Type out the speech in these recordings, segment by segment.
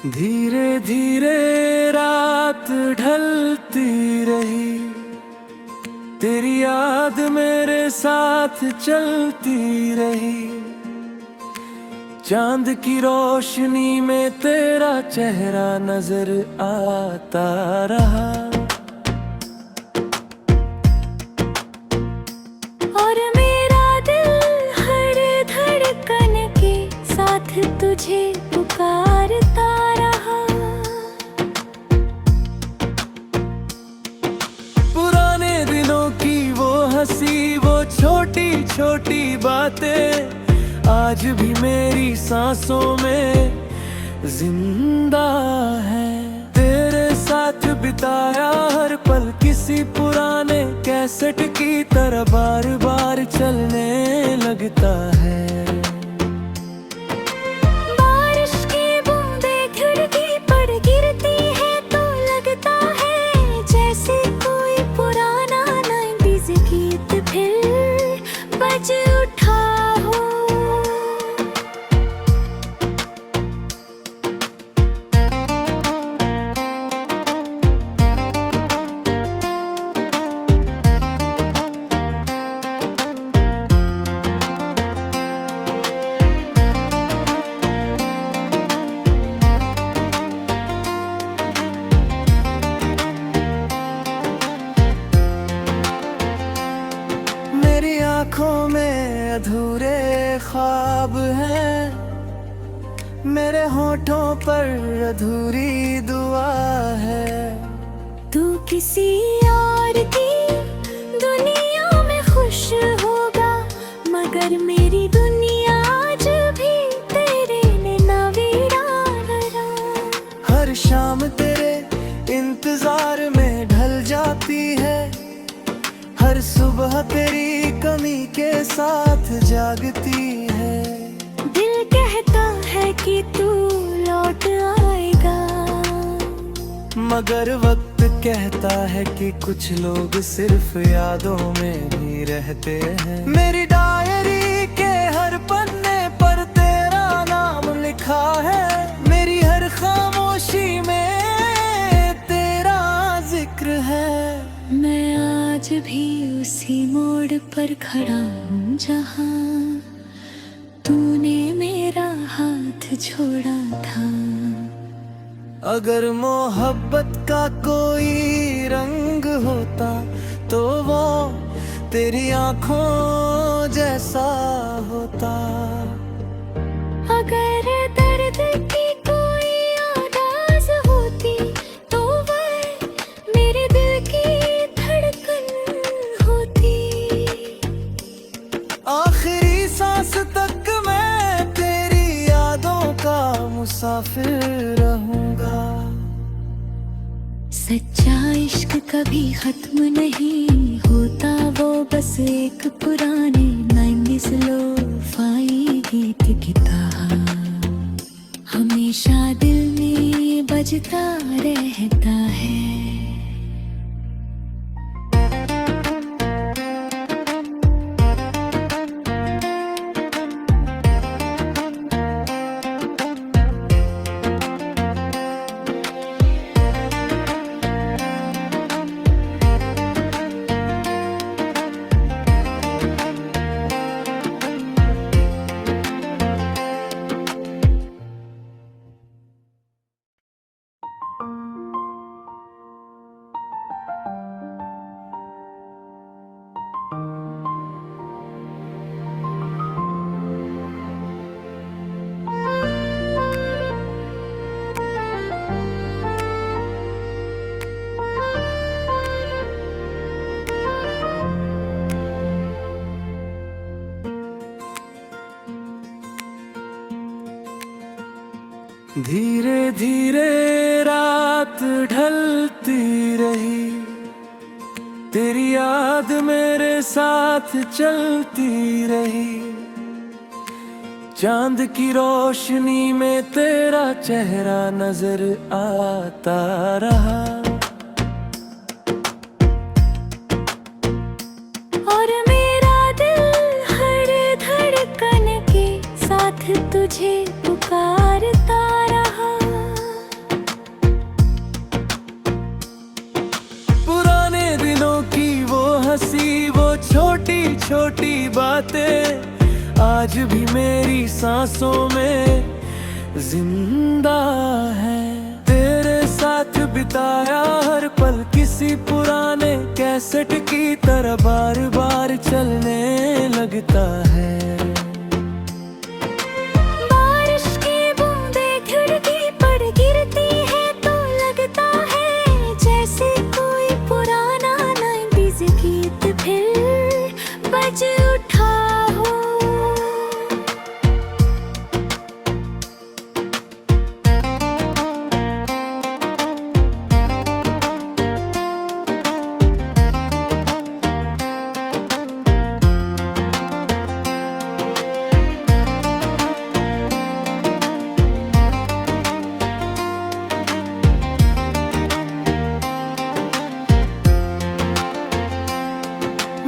धीरे धीरे रात ढलती रही, तेरी याद मेरे साथ चलती रही। चांद की रोशनी में तेरा चेहरा नजर आता रहा। और मेरा दिल हर धड़कन के साथ तुझे पुकारता रहा। पुराने दिनों की वो हंसी, वो छोटी छोटी बातें आज भी मेरी सांसों में जिंदा है। तेरे साथ बिताया हर पल किसी पुराने कैसेट की तरह बार बार चलने लगता है। बारिश की बूंदें खिड़की पर गिरती है तो लगता है जैसे कोई पुराना 90s गीत फिर बज उठा हो। मेरी आंखों में अधूरे ख्वाब हैं, मेरे होठों पर अधूरी दुआ है। तू किसी और की दुनिया में खुश होगा, मगर मेरी दुनिया आज भी तेरे ने वीरान भरा। हर शाम तेरे इंतजार में ढल जाती है, हर सुबह तेरी कमी के साथ जागती है। दिल कहता है कि तू लौट आएगा, मगर वक्त कहता है कि कुछ लोग सिर्फ यादों में ही रहते हैं। मेरी डायरी के हर पन्ने पर तेरा नाम लिखा है, मेरी हर खामोशी में तेरा जिक्र है। मैं आज भी उसी मोड़ पर खड़ा हूँ जहाँ तूने मेरा हाथ छोड़ा था। अगर मोहब्बत का कोई रंग होता तो वो तेरी आंखों जैसा होता। अगर दर्द की कोई आवाज होती तो वह मेरे दिल की धड़कन होती। आखिरी सांस तक मैं तेरी यादों का मुसाफिर रहूंगा। सच्चा इश्क कभी खत्म नहीं होता, वो बस एक पुराने 90s लो-फाई गीत की तरह हमेशा दिल में बजता रहता है। धीरे धीरे रात ढलती रही, तेरी याद मेरे साथ चलती रही। चांद की रोशनी में तेरा चेहरा नजर आता रहा। और मेरा दिल हर धड़कन के साथ तुझे पुकारता रहा। छोटी बातें आज भी मेरी सांसों में जिंदा है। तेरे साथ बिताया हर पल किसी पुराने कैसेट की तरह बार बार चलने लगता है। बारिश की बूंदें खिड़की पर गिरती है तो लगता है जैसे कोई पुराना 90s गीत फिर बज उठा हो।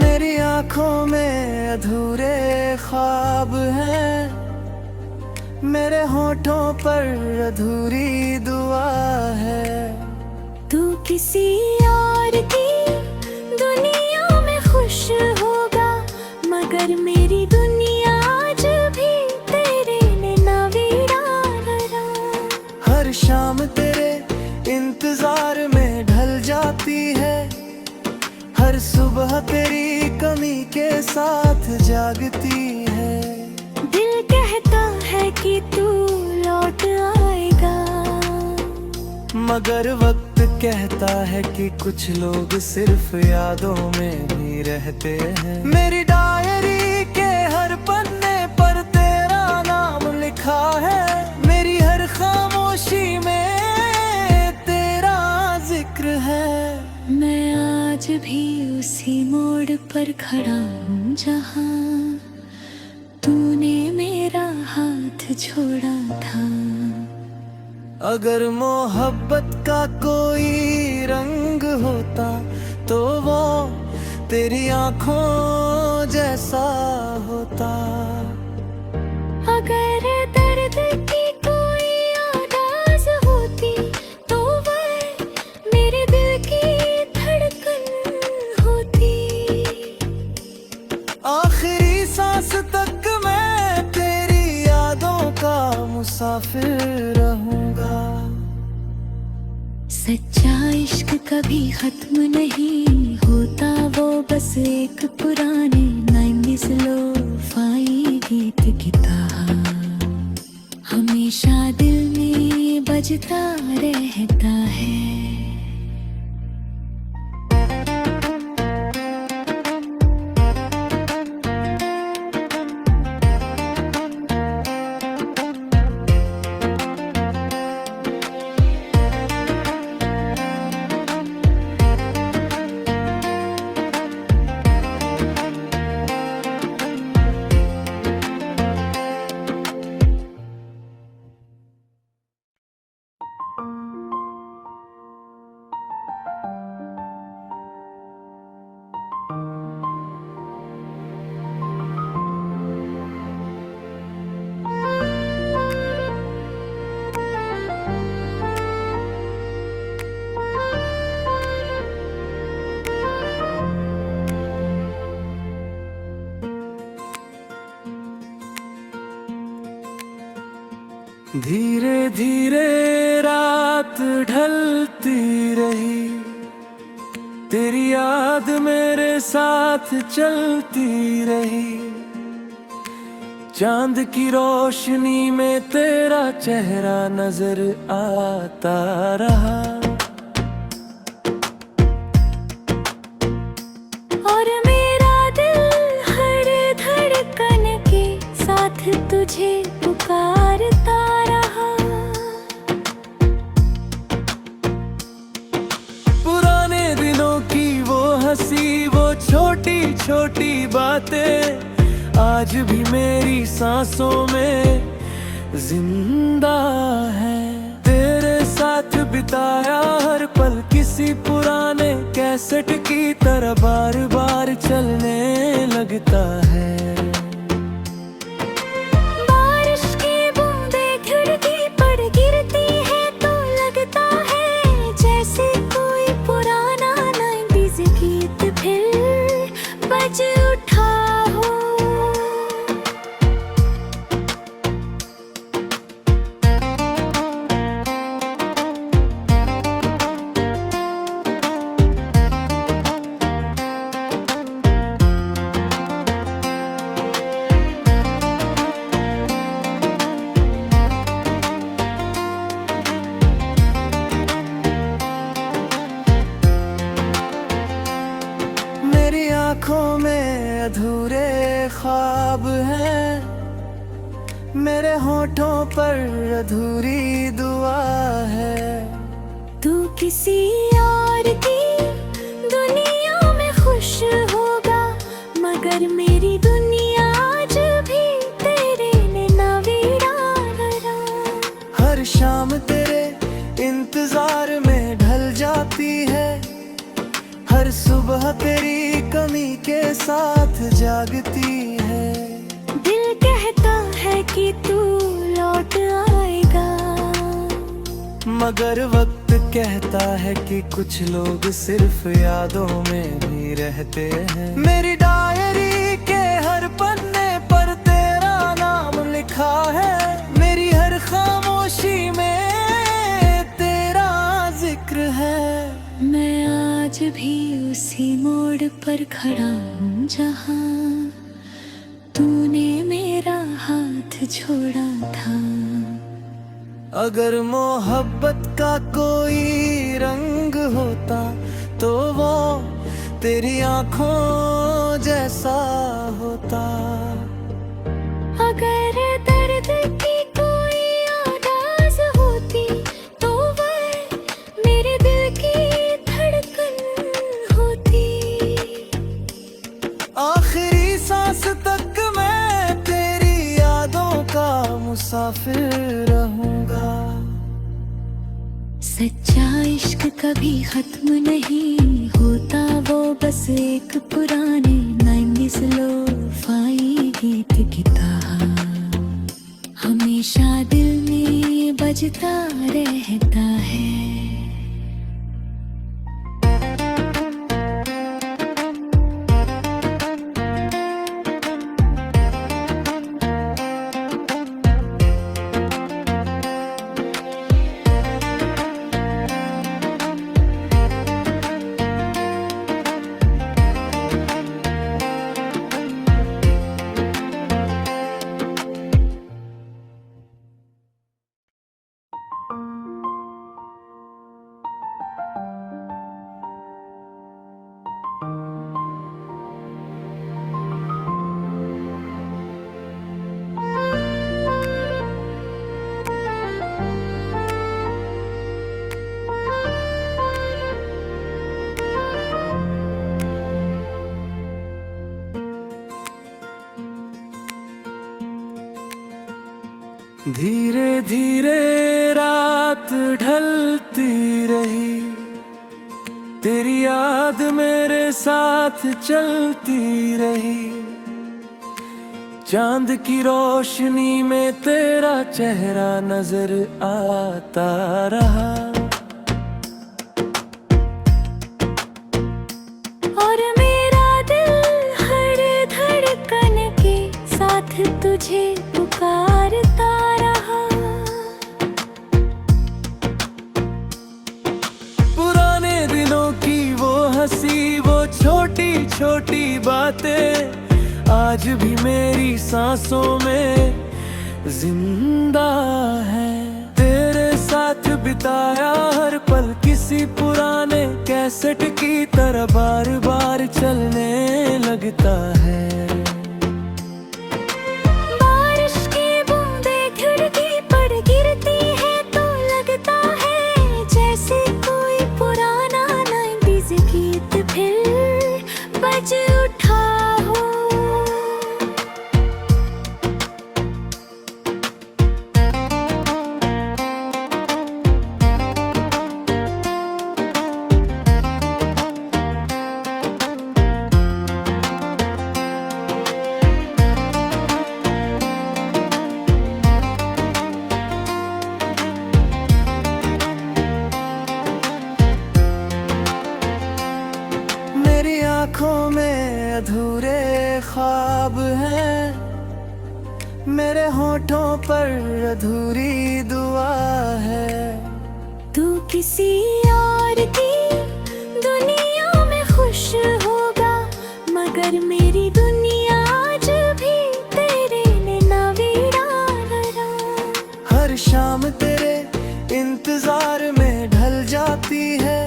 मेरी आंखों में अधूरे ख्वाब हैं, मेरे होठों पर अधूरी दुआ है। तू किसी और की दुनिया में खुश होगा मगर मेरी दुनिया आज भी तेरे ने नवीरा भरा। हर शाम तेरे इंतजार में ढल जाती है, हर सुबह तेरी कमी के साथ जागती है। दिल कहता है कि तू लौट आएगा मगर वक्त कहता है कि कुछ लोग सिर्फ यादों में भी रहते हैं। मेरी डायरी के हर पन्ने पर तेरा नाम लिखा है, मेरी हर खामोशी में तेरा जिक्र है। मैं आज भी उसी मोड़ पर खड़ा हूँ जहाँ तूने मेरा हाथ छोड़ा था। अगर मोहब्बत का कोई रंग होता तो वो तेरी आंखों जैसा होता। अगर दर्द की कोई आवाज होती तो वह मेरे दिल की धड़कन होती। आखिरी सांस तक मैं तेरी यादों का मुसाफिर रहूंगा। सच्चा इश्क कभी खत्म नहीं होता, वो बस एक पुराने 90s लो-फाई गीत की तरह हमेशा दिल में बजता रहता है। धीरे धीरे रात ढलती रही, तेरी याद मेरे साथ चलती रही। चांद की रोशनी में तेरा चेहरा नजर आता रहा। और मेरा दिल हर धड़कन के साथ तुझे पुकारता रहा। पुराने दिनों की वो हंसी, वो छोटी छोटी बातें आज भी मेरी सांसों में जिंदा है। तेरे साथ बिताया हर पल किसी पुराने कैसेट की तरह बार बार चलने लगता है। बारिश की बूंदें खिड़की पर गिरती है तो लगता है जैसे कोई पुराना 90s गीत फिर बज उठा अधूरे ख्वाब हैं, मेरे होठों पर अधूरी दुआ है। तू किसी और की दुनिया में खुश होगा, मगर मेरी दुनिया आज भी तेरे ने ना वीराना। हर शाम तेरे इंतजार में ढल जाती है, हर सुबह तेरी कमी के साथ जागती है। दिल कहता है कि तू लौट आएगा, मगर वक्त कहता है कि कुछ लोग सिर्फ यादों में भी रहते हैं। मेरी डायरी के हर पन्ने पर तेरा नाम लिखा है, मेरी हर खामोशी में तेरा जिक्र है। मैं आज भी उसी मोड़ पर खड़ा हूँ जहाँ तूने मेरा हाथ छोड़ा था। अगर मोहब्बत का कोई रंग होता तो वो तेरी आंखों जैसा होता। अगर दर्द की कोई आवाज होती तो वह मेरे दिल की धड़कन होती। आखिरी सांस तक मैं तेरी यादों का मुसाफिर रहूंगा। सच्चा इश्क कभी खत्म नहीं होता, वो बस एक पुराने 90s लो-फाई गीत की तरह हमेशा दिल में बजता रहता है। धीरे धीरे रात ढलती रही, तेरी याद मेरे साथ चलती रही। चांद की रोशनी में तेरा चेहरा नजर आता रहा। और मेरा दिल हर धड़कन के साथ तुझे पुकारता रहा। पुराने दिनों की वो हंसी, वो छोटी छोटी बातें आज भी मेरी सांसों में जिंदा है। तेरे साथ बिताया हर पल किसी पुराने कैसेट की तरह बार बार चलने लगता है। बारिश की बूंदें खिड़की पर गिरती है तो लगता है जैसे कोई पुराना 90s गीत फिर बज उठा हो। मेरी आंखों में अधूरे ख्वाब हैं, मेरे होठों पर अधूरी दुआ है। तू किसी और की दुनिया में खुश होगा, मगर मेरी दुनिया आज भी तेरे ने ना वीराना। हर शाम तेरे इंतजार में ढल जाती है,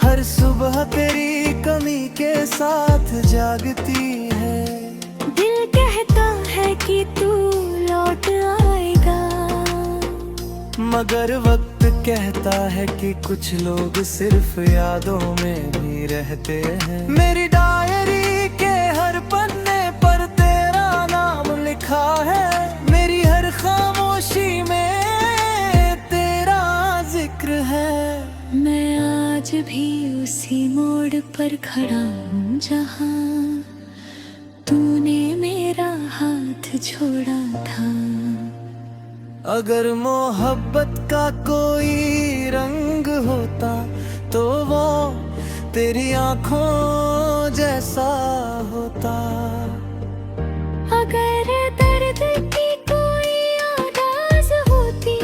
हर हर सुबह तेरी कमी के साथ जागती है। दिल कहता है कि तू लौट आएगा, मगर वक्त कहता है कि कुछ लोग सिर्फ यादों में भी रहते हैं। मेरी डायरी के हर पन्ने पर तेरा नाम लिखा है, मेरी हर खामोशी में तेरा जिक्र है। मैं आज भी उसी मोड़ पर खड़ा हूँ जहाँ तूने मेरा हाथ छोड़ा था। अगर मोहब्बत का कोई रंग होता तो वो तेरी आंखों जैसा होता। अगर दर्द की कोई आवाज होती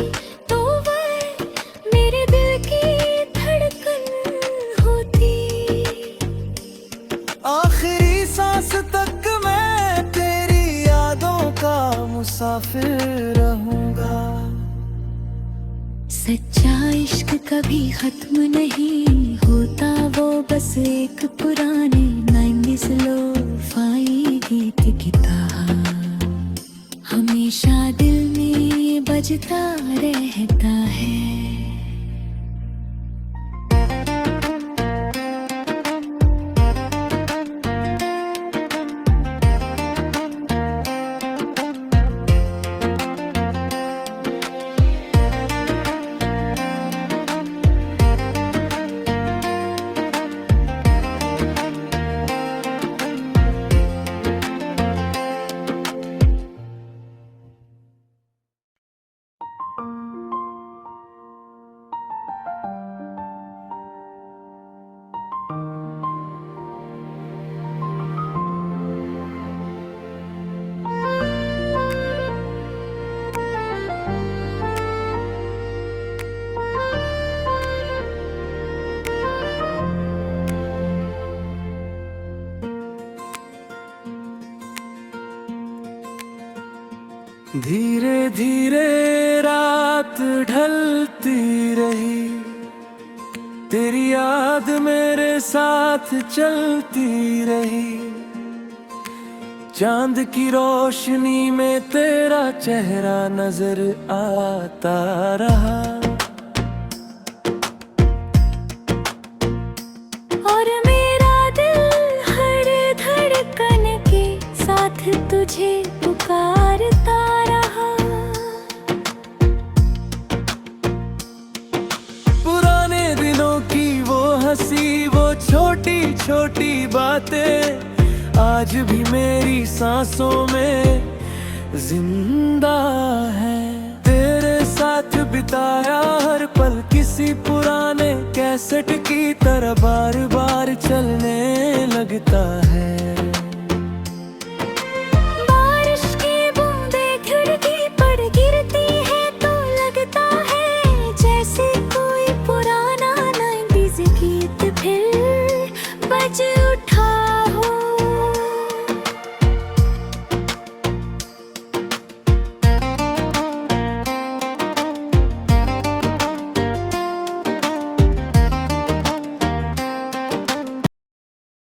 तो वह मेरे दिल की धड़कन होती। आखिरी सांस तक मैं तेरी यादों का मुसाफिर रहूंगा। सच्चा इश्क कभी खत्म नहीं होता, वो बस एक पुराने 90s लो-फाई गीत की तरह हमेशा दिल में बजता रहता है। धीरे धीरे रात ढलती रही, तेरी याद मेरे साथ चलती रही। चांद की रोशनी में तेरा चेहरा नजर आता रहा। और मेरा दिल हर धड़कन के साथ तुझे पुकारता रहा। पुराने दिनों की वो हंसी, वो छोटी छोटी बातें आज भी मेरी सांसों में जिंदा है। तेरे साथ बिताया हर पल किसी पुराने कैसेट की तरह